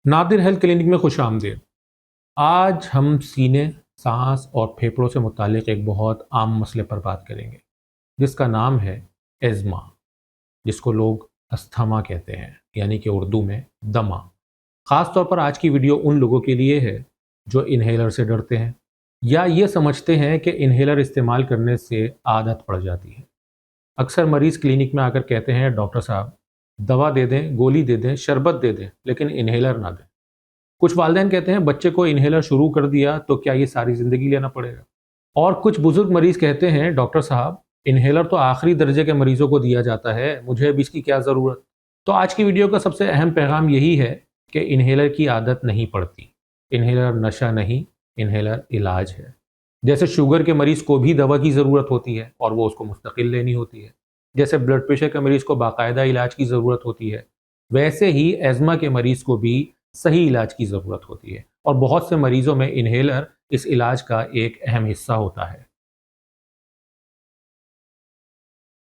Nadir health clinic में खुश आमदीद। आज हम सीने, सांस और फेफड़ों से मुतालिक एक बहुत आम मसले पर बात करेंगे जिसका नाम है एज़मा, जिसको लोग अस्थमा कहते हैं, यानी कि उर्दू में दमा। ख़ास तौर पर आज की वीडियो उन लोगों के लिए है जो इन्हेलर से डरते हैं या ये समझते हैं कि इन्हेलर इस्तेमाल करने से आदत पड़ जाती है। अक्सर मरीज़ क्लिनिक में आकर कहते हैं, डॉक्टर साहब दवा दे दें, गोली दे दें, शरबत दे दें, लेकिन इन्हेलर ना दें। कुछ वालिदैन कहते हैं, बच्चे को इन्हेलर शुरू कर दिया तो क्या ये सारी ज़िंदगी लेना पड़ेगा। और कुछ बुजुर्ग मरीज़ कहते हैं, डॉक्टर साहब इन्हेलर तो आखिरी दर्जे के मरीज़ों को दिया जाता है, मुझे अब इसकी क्या ज़रूरत। तो आज की वीडियो का सबसे अहम पैगाम यही है कि इन्हेलर की आदत नहीं पड़ती। इन्हेलर नशा नहीं, इन्हेलर इलाज है। जैसे शुगर के मरीज़ को भी दवा की ज़रूरत होती है और वो उसको मुस्तकिल लेनी होती है, जैसे ब्लड प्रेशर के मरीज़ को बाकायदा इलाज की ज़रूरत होती है, वैसे ही एज़मा के मरीज़ को भी सही इलाज की ज़रूरत होती है। और बहुत से मरीज़ों में इन्हेलर इस इलाज का एक अहम हिस्सा होता है।